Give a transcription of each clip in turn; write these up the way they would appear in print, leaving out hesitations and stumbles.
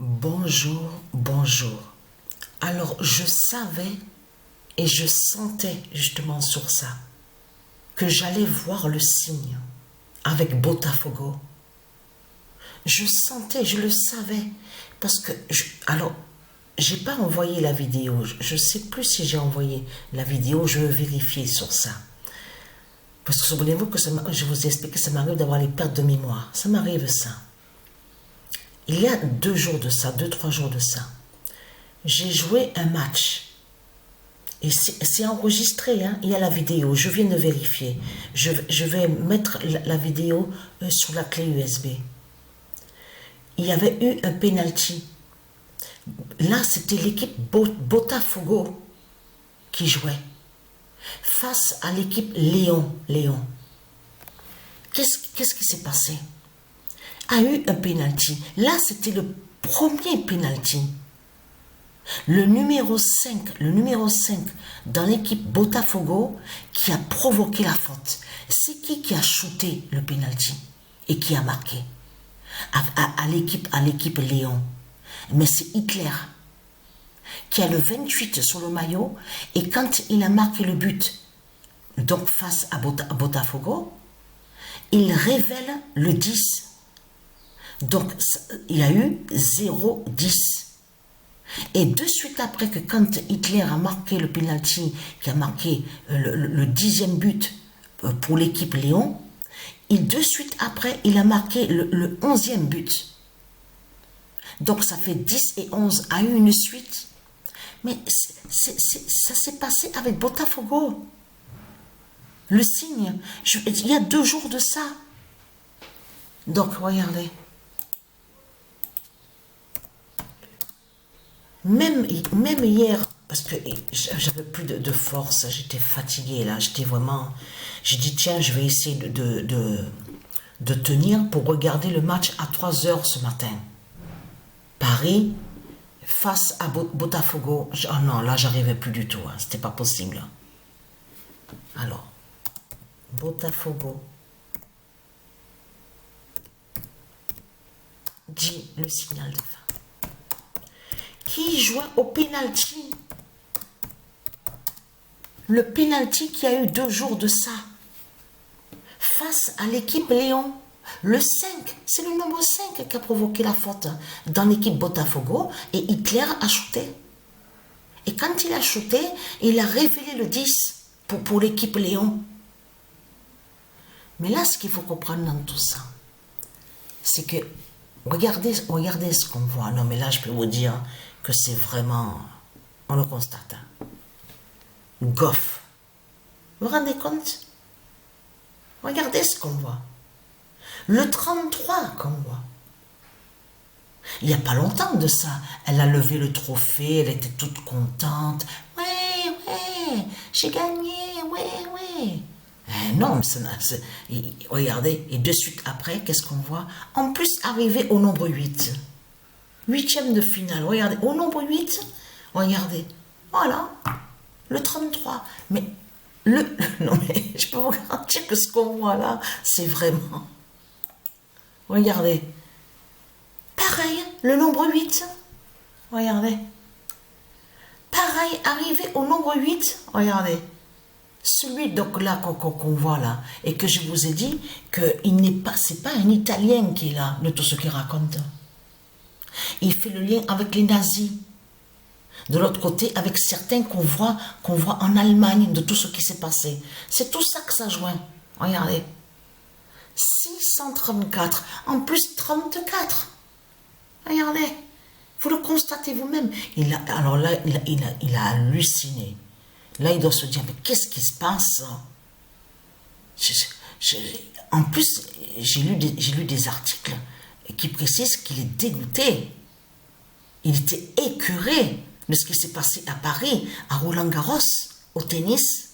Bonjour, bonjour. Alors, je savais et je sentais justement sur ça que j'allais voir le signe avec Botafogo. Je sentais, je le savais parce que alors, j'ai pas envoyé la vidéo. Je sais plus si j'ai envoyé la vidéo. Je veux vérifier sur ça. Parce que souvenez-vous que je vous ai expliqué que ça m'arrive d'avoir les pertes de mémoire. Ça m'arrive ça. Il y a 2 jours de ça, 2-3 jours de ça. J'ai joué un match. Et c'est enregistré, hein? Il y a la vidéo, je viens de vérifier. Je vais mettre la vidéo sur la clé USB. Il y avait eu un penalty. Là, c'était l'équipe Botafogo qui jouait face à l'équipe Léon. Qu'est-ce qui s'est passé? A eu un penalty. Là, c'était le premier penalty. Le numéro 5 dans l'équipe Botafogo qui a provoqué la faute. C'est qui a shooté le penalty et qui a marqué à l'équipe Léon? Mais c'est Hitler qui a le 28 sur le maillot et quand il a marqué le but, donc face à Botafogo, il révèle le 10. Donc, il y a eu 0-10. Et de suite après que quand Hitler a marqué le penalty, qui a marqué le 10e but pour l'équipe Léon, et de suite après, il a marqué le 11e but. Donc, ça fait 10 et 11 à une suite. Mais ça s'est passé avec Botafogo. Le signe, il y a 2 jours de ça. Donc, regardez. Même hier, parce que j'avais plus de force, j'étais fatiguée là, j'étais vraiment... J'ai dit tiens, je vais essayer de tenir pour regarder le match à 3 heures ce matin. Paris face à Botafogo. Oh non, là j'arrivais plus du tout, hein, c'était pas possible. Alors, Botafogo. Dit le signal de fin. Qui jouait au penalty. Le penalty qui a eu 2 jours de ça. Face à l'équipe Léon. Le 5, c'est le numéro 5 qui a provoqué la faute dans l'équipe Botafogo et Hitler a shooté. Et quand il a shooté, il a révélé le 10 pour l'équipe Léon. Mais là, ce qu'il faut comprendre dans tout ça, c'est que regardez ce qu'on voit. Non, mais là, je peux vous dire que c'est vraiment... On le constate. Hein. Goff. Vous vous rendez compte? Regardez ce qu'on voit. Le 33 qu'on voit. Il n'y a pas longtemps de ça. Elle a levé le trophée, elle était toute contente. Ouais, j'ai gagné, ouais. Non, regardez, et de suite après, qu'est-ce qu'on voit? En plus, arrivé au nombre 8. 8e de finale, regardez, au nombre 8, regardez, voilà, le 33. Mais, non mais, je peux vous garantir que ce qu'on voit là, c'est vraiment, regardez, pareil, le nombre 8, regardez, pareil, arrivé au nombre 8, regardez, celui donc là qu'on voit là, et que je vous ai dit que c'est pas un Italien qui est là, de tout ce qu'il raconte. Il fait le lien avec les nazis. De l'autre côté, avec certains qu'on voit en Allemagne, de tout ce qui s'est passé. C'est tout ça que ça joint. Regardez. 634. En plus, 34. Regardez. Vous le constatez vous-même. Alors là, il a halluciné. Là, il doit se dire, mais qu'est-ce qui se passe? En plus, j'ai lu des articles qui précise qu'il est dégoûté. Il était écœuré de ce qui s'est passé à Paris, à Roland-Garros, au tennis.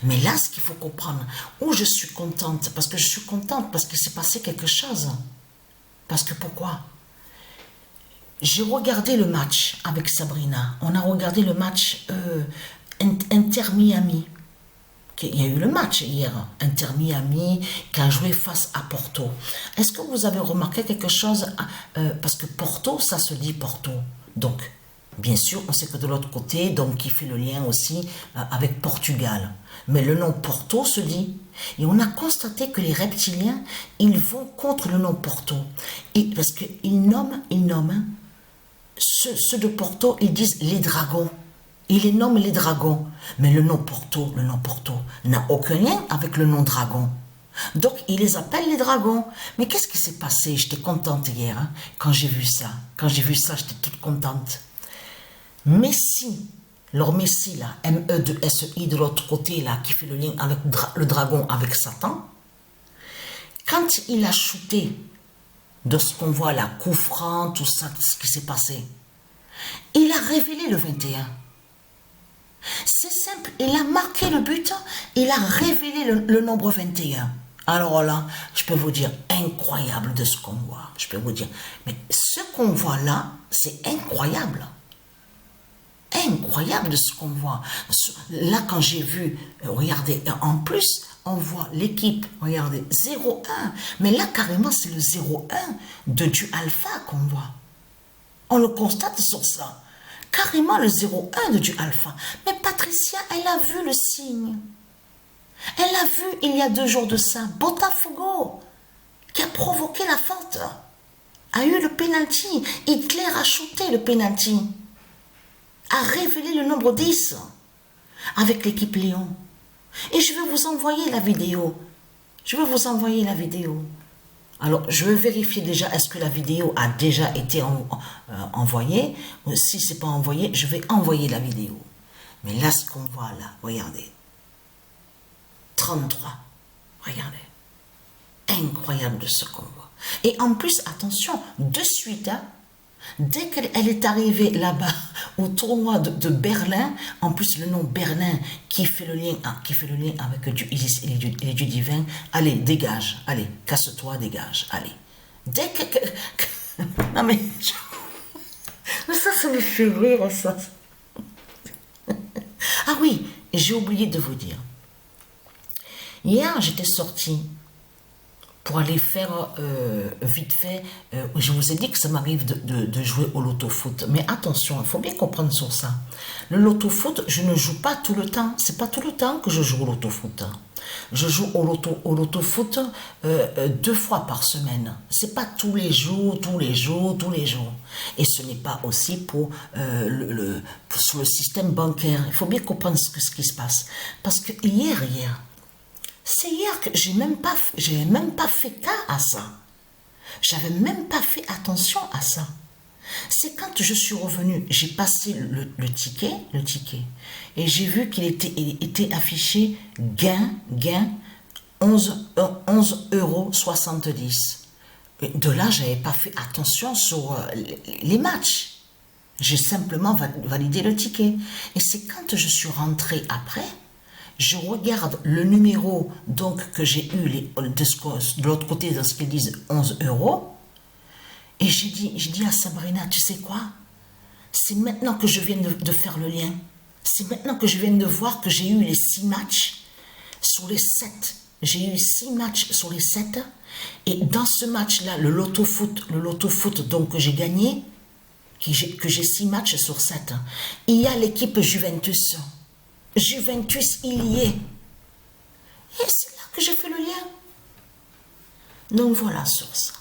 Mais là, ce qu'il faut comprendre, où je suis contente, parce que je suis contente, parce qu'il s'est passé quelque chose. Parce que pourquoi? J'ai regardé le match avec Sabrina. On a regardé le match Inter Miami. qu'il y a eu le match hier, Inter Miami, qui a joué face à Porto. Est-ce que vous avez remarqué quelque chose? Parce que Porto, ça se dit Porto. Donc, bien sûr, on sait que de l'autre côté, donc qui fait le lien aussi avec Portugal. Mais le nom Porto se dit. Et on a constaté que les reptiliens, ils vont contre le nom Porto. Et parce qu'ils nomment, ceux de Porto, ils disent les dragons. Ils les nomment les dragons. Mais le nom Porto n'a aucun lien avec le nom dragon. Donc, ils les appellent les dragons. Mais qu'est-ce qui s'est passé? J'étais contente hier, hein, quand j'ai vu ça. Quand j'ai vu ça, j'étais toute contente. Messi, leur Messi, là, M-E-2-S-I de l'autre côté, là, qui fait le lien avec le dragon, avec Satan, quand il a shooté de ce qu'on voit là, coup franc, tout ça, ce qui s'est passé, il a révélé le 21. C'est simple, il a marqué le but, il a révélé le nombre 21. Alors là, je peux vous dire, incroyable de ce qu'on voit. Je peux vous dire, mais ce qu'on voit là, c'est incroyable. Incroyable de ce qu'on voit. Là, quand j'ai vu, regardez, en plus, on voit l'équipe, regardez, 0-1. Mais là, carrément, c'est le 0-1 de du alpha qu'on voit. On le constate sur ça. Carrément le 0-1 de du alpha. Mais Patricia, elle a vu le signe. Elle a vu, il y a 2 jours de ça, Botafogo, qui a provoqué la faute, a eu le penalty. Hitler a shooté le penalty, a révélé le nombre 10 avec l'équipe Lyon. Et je vais vous envoyer la vidéo. Je vais vous envoyer la vidéo. Alors, je vais vérifier déjà, est-ce que la vidéo a déjà été envoyée. Si ce n'est pas envoyé, je vais envoyer la vidéo. Mais là, ce qu'on voit là, regardez. 33. Regardez. Incroyable de ce qu'on voit. Et en plus, attention, de suite, hein, dès qu'elle est arrivée là-bas au tournoi de Berlin, en plus le nom Berlin qui fait le lien avec du Isis et du divin, allez, dégage, allez, casse-toi, dégage, allez. Dès que non mais, ça me fait rire, ça. Ah oui, j'ai oublié de vous dire. Hier, j'étais sortie pour aller faire vite fait, je vous ai dit que ça m'arrive de jouer au loto-foot. Mais attention, il faut bien comprendre sur ça. Le loto-foot, je ne joue pas tout le temps. C'est pas tout le temps que je joue au loto-foot. Je joue au loto-foot 2 fois par semaine. C'est pas tous les jours. Et ce n'est pas aussi pour sur le système bancaire. Il faut bien comprendre ce qui se passe. Parce que hier, c'est hier que j'ai même pas fait cas à ça. J'avais même pas fait attention à ça. C'est quand je suis revenue, j'ai passé le ticket, et j'ai vu qu'il était affiché gain 11,70 €. De là, j'avais pas fait attention sur les matchs. J'ai simplement validé le ticket. Et c'est quand je suis rentrée après, je regarde le numéro donc que j'ai eu de l'autre côté de ce qu'ils disent 11 €, et j'ai dit à Sabrina, tu sais quoi, c'est maintenant que je viens de faire le lien, c'est maintenant que je viens de voir que j'ai eu les 6 matchs sur les 7, j'ai eu 6 matchs sur les 7, et dans ce match là, le loto foot donc que j'ai gagné, que j'ai 6 matchs sur 7, il y a l'équipe Juventus, il y est. Et c'est là que j'ai fait le lien. Donc voilà sur ça.